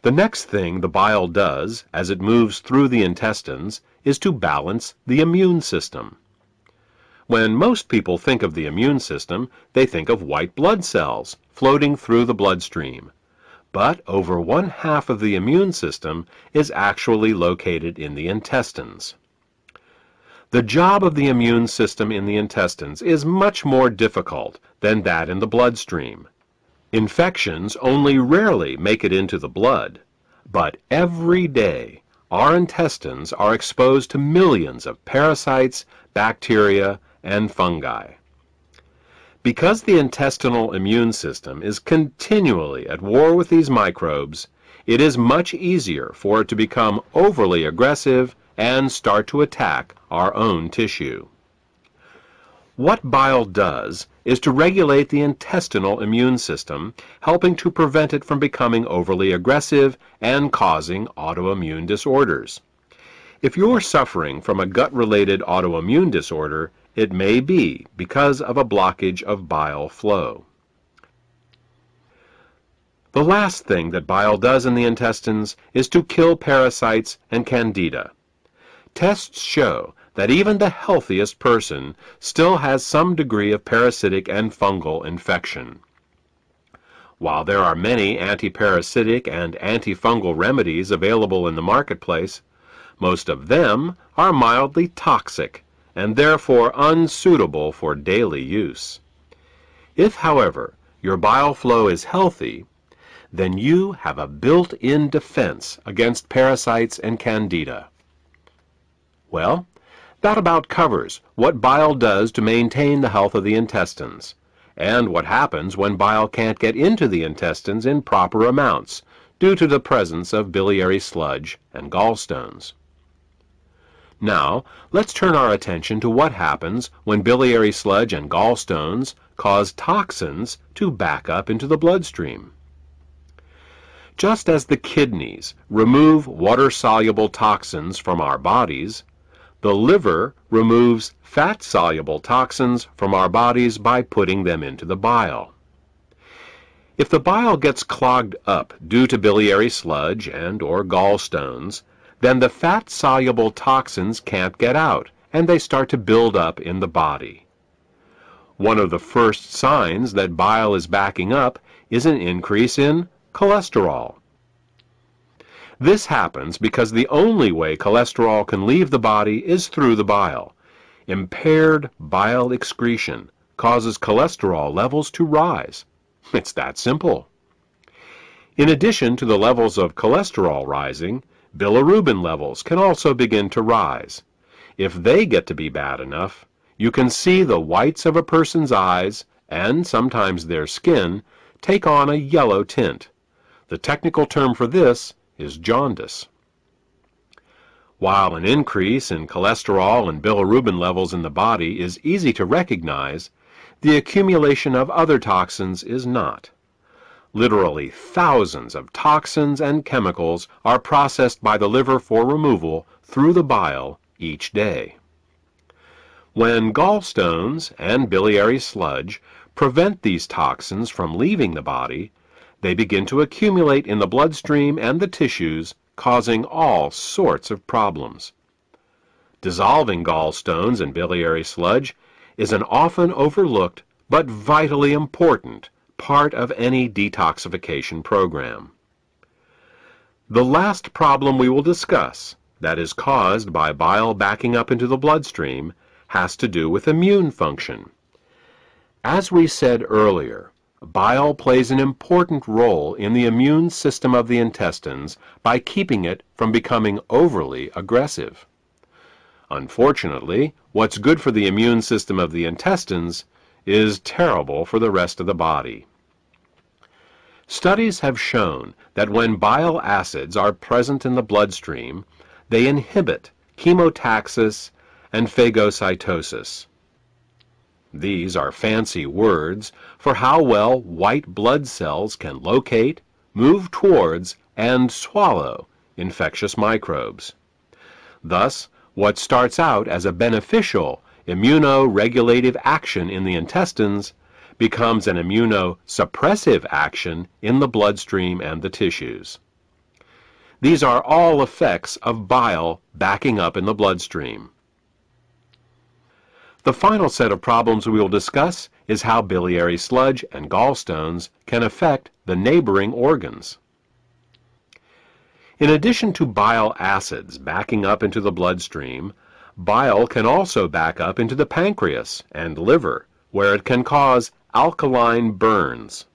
The next thing the bile does as it moves through the intestines is to balance the immune system. When most people think of the immune system, they think of white blood cells floating through the bloodstream. But over 1/2 of the immune system is actually located in the intestines. The job of the immune system in the intestines is much more difficult than that in the bloodstream. Infections only rarely make it into the blood, but every day our intestines are exposed to millions of parasites, bacteria, and fungi. Because the intestinal immune system is continually at war with these microbes, it is much easier for it to become overly aggressive and start to attack our own tissue. What bile does is to regulate the intestinal immune system, helping to prevent it from becoming overly aggressive and causing autoimmune disorders. If you're suffering from a gut-related autoimmune disorder, it may be because of a blockage of bile flow. The last thing that bile does in the intestines is to kill parasites and candida. Tests show that even the healthiest person still has some degree of parasitic and fungal infection. While there are many antiparasitic and antifungal remedies available in the marketplace, most of them are mildly toxic and therefore unsuitable for daily use. If, however, your bile flow is healthy, then you have a built-in defense against parasites and candida. Well, that about covers what bile does to maintain the health of the intestines, and what happens when bile can't get into the intestines in proper amounts due to the presence of biliary sludge and gallstones. Now, let's turn our attention to what happens when biliary sludge and gallstones cause toxins to back up into the bloodstream. Just as the kidneys remove water-soluble toxins from our bodies, the liver removes fat-soluble toxins from our bodies by putting them into the bile. If the bile gets clogged up due to biliary sludge and/or gallstones, then the fat-soluble toxins can't get out, and they start to build up in the body. One of the first signs that bile is backing up is an increase in cholesterol. This happens because the only way cholesterol can leave the body is through the bile. Impaired bile excretion causes cholesterol levels to rise. It's that simple. In addition to the levels of cholesterol rising, bilirubin levels can also begin to rise. If they get to be bad enough, you can see the whites of a person's eyes, and sometimes their skin, take on a yellow tint. The technical term for this is jaundice. While an increase in cholesterol and bilirubin levels in the body is easy to recognize, the accumulation of other toxins is not. Literally thousands of toxins and chemicals are processed by the liver for removal through the bile each day. When gallstones and biliary sludge prevent these toxins from leaving the body, they begin to accumulate in the bloodstream and the tissues, causing all sorts of problems. Dissolving gallstones and biliary sludge is an often overlooked but vitally important part of any detoxification program. The last problem we will discuss, that is caused by bile backing up into the bloodstream, has to do with immune function. As we said earlier, bile plays an important role in the immune system of the intestines by keeping it from becoming overly aggressive. Unfortunately, what's good for the immune system of the intestines is terrible for the rest of the body. Studies have shown that when bile acids are present in the bloodstream, they inhibit chemotaxis and phagocytosis. These are fancy words for how well white blood cells can locate, move towards, and swallow infectious microbes. Thus, what starts out as a beneficial immunoregulative action in the intestines becomes an immunosuppressive action in the bloodstream and the tissues. These are all effects of bile backing up in the bloodstream. The final set of problems we will discuss is how biliary sludge and gallstones can affect the neighboring organs. In addition to bile acids backing up into the bloodstream, bile can also back up into the pancreas and liver, where it can cause alkaline burns.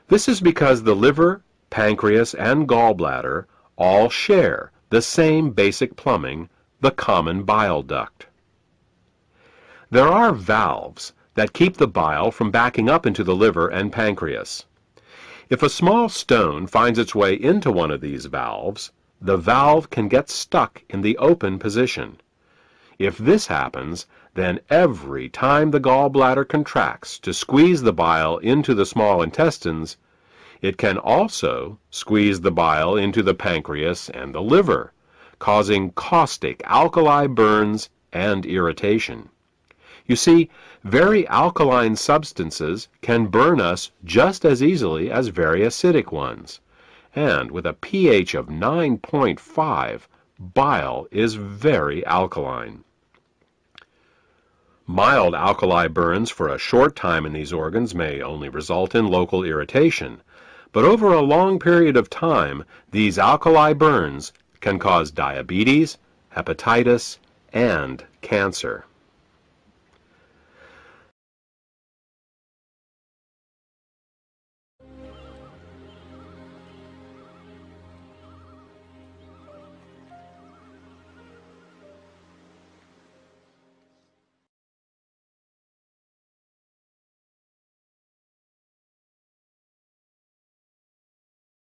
This is because the liver, pancreas, and gallbladder all share the same basic plumbing, the common bile duct. There are valves that keep the bile from backing up into the liver and pancreas. If a small stone finds its way into one of these valves, the valve can get stuck in the open position. If this happens, then every time the gallbladder contracts to squeeze the bile into the small intestines, it can also squeeze the bile into the pancreas and the liver, causing caustic alkali burns and irritation. You see, very alkaline substances can burn us just as easily as very acidic ones. And with a pH of 9.5, bile is very alkaline. Mild alkali burns for a short time in these organs may only result in local irritation, but over a long period of time, these alkali burns can cause diabetes, hepatitis, and cancer.